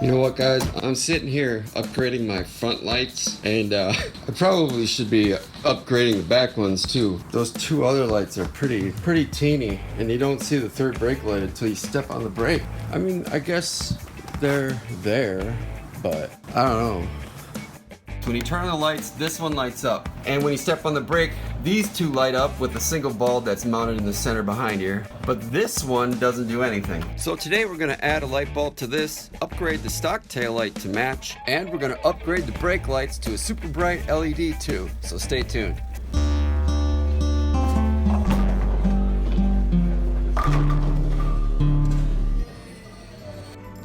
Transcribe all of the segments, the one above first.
You know what, guys? I'm sitting here upgrading my front lights, and I probably should be upgrading the back ones too. Those two other lights are pretty teeny, and you don't see the third brake light until you step on the brake. I mean, I guess they're there, but I don't know. When you turn on the lights, this one lights up. And when you step on the brake, these two light up with a single bulb that's mounted in the center behind here. But this one doesn't do anything. So today we're gonna add a light bulb to this, upgrade the stock tail light to match, and we're gonna upgrade the brake lights to a super bright LED too. So stay tuned.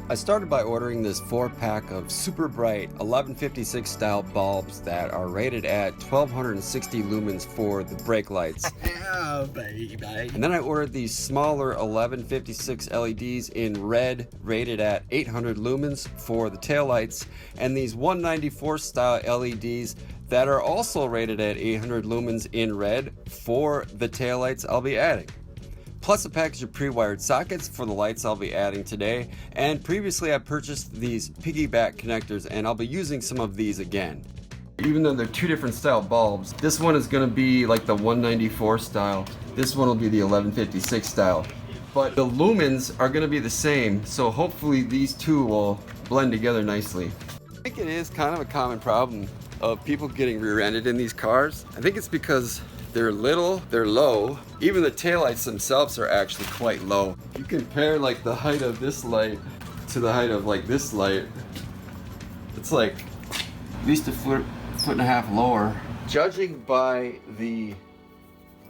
I started by ordering this 4-pack of super bright 1156 style bulbs that are rated at 1260 lumens for the brake lights. Oh, baby. And then I ordered these smaller 1156 LEDs in red rated at 800 lumens for the tail lights, and these 194 style LEDs that are also rated at 800 lumens in red for the tail lights I'll be adding. Plus a package of pre-wired sockets for the lights I'll be adding today. And previously I purchased these piggyback connectors, and I'll be using some of these again. Even though they're two different style bulbs, this one is going to be like the 194 style. This one will be the 1156 style. But the lumens are going to be the same, so hopefully these two will blend together nicely. I think it is kind of a common problem of people getting rear-ended in these cars. I think it's because they're little, they're low. Even the taillights themselves are actually quite low. If you compare like the height of this light to the height of like this light, it's like at least a foot and a half lower. Judging by the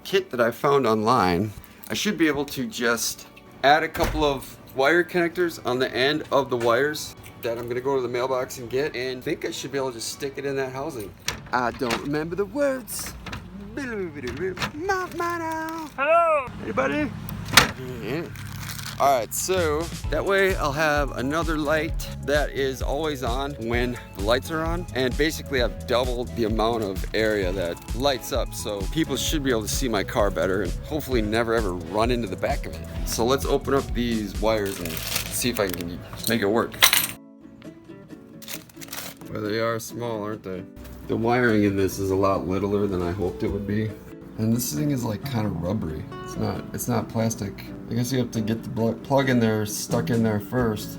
kit that I found online, I should be able to just add a couple of wire connectors on the end of the wires that I'm gonna go to the mailbox and get, and I think I should be able to just stick it in that housing. I don't remember the words. Hello! Anybody? Yeah. Alright, so that way I'll have another light that is always on when the lights are on, and basically I've doubled the amount of area that lights up, so people should be able to see my car better and hopefully never ever run into the back of it. So let's open up these wires and see if I can make it work. Well, they are small, aren't they? The wiring in this is a lot littler than I hoped it would be. And this thing is like kind of rubbery. It's not plastic. I guess you have to get the plug in there, stuck in there first.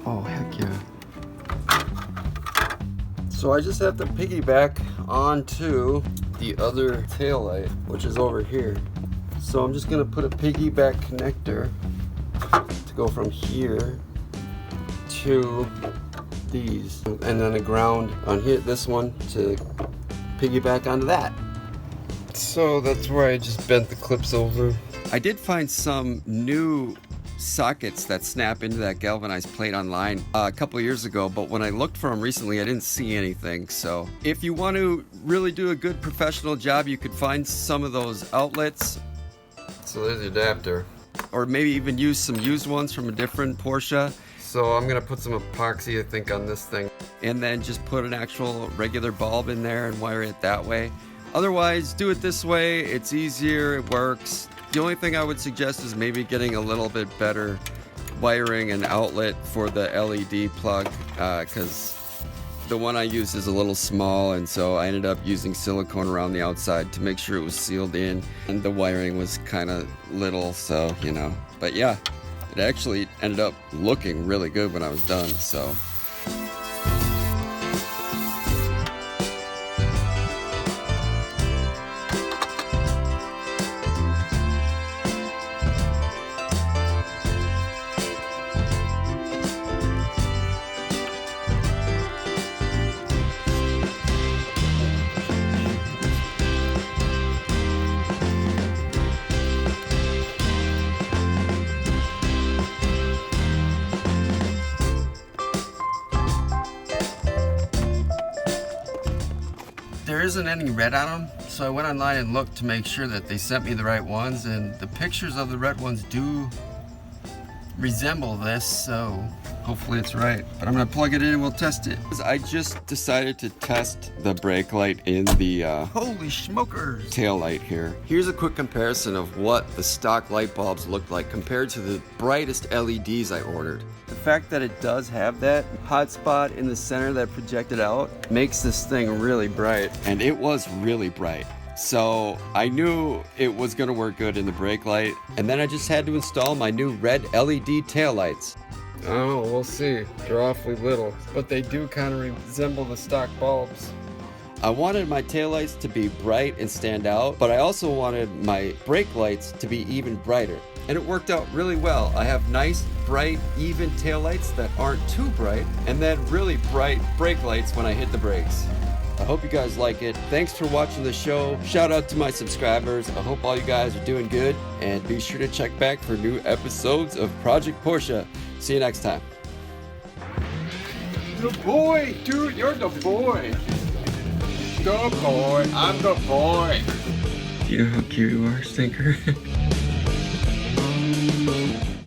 Oh, heck yeah. So I just have to piggyback onto the other tail light, which is over here. So I'm just gonna put a piggyback connector to go from here to these, and then a ground on here, this one, to piggyback onto that. So that's where I just bent the clips over. I did find some new sockets that snap into that galvanized plate online a couple of years ago, but when I looked for them recently I didn't see anything. So if you want to really do a good professional job, you could find some of those outlets. So there's the adapter, or maybe even use some used ones from a different Porsche. So I'm gonna put some epoxy, I think, on this thing, and then just put an actual regular bulb in there and wire it that way. Otherwise, do it this way. It's easier, it works. The only thing I would suggest is maybe getting a little bit better wiring and outlet for the LED plug, because the one I used is a little small, and so I ended up using silicone around the outside to make sure it was sealed in, and the wiring was kind of little, so you know. But yeah, it actually ended up looking really good when I was done, so. There isn't any red on them, so I went online and looked to make sure that they sent me the right ones, and the pictures of the red ones do resemble this, so hopefully it's right. But I'm gonna plug it in and we'll test it. I just decided to test the brake light in the holy smokers tail light here. Here's a quick comparison of what the stock light bulbs look like compared to the brightest LEDs I ordered. The fact that it does have that hot spot in the center that projected out makes this thing really bright. And it was really bright. So I knew it was gonna work good in the brake light. And then I just had to install my new red LED taillights. Oh, we'll see. They're awfully little, but they do kind of resemble the stock bulbs. I wanted my taillights to be bright and stand out, but I also wanted my brake lights to be even brighter. And it worked out really well. I have nice, bright, even taillights that aren't too bright, and then really bright brake lights when I hit the brakes. I hope you guys like it. Thanks for watching the show. Shout out to my subscribers. I hope all you guys are doing good, and be sure to check back for new episodes of Project Porsche. See you next time. The boy, dude, you're the boy. The boy, I'm the boy. You know how cute you are, Stinker?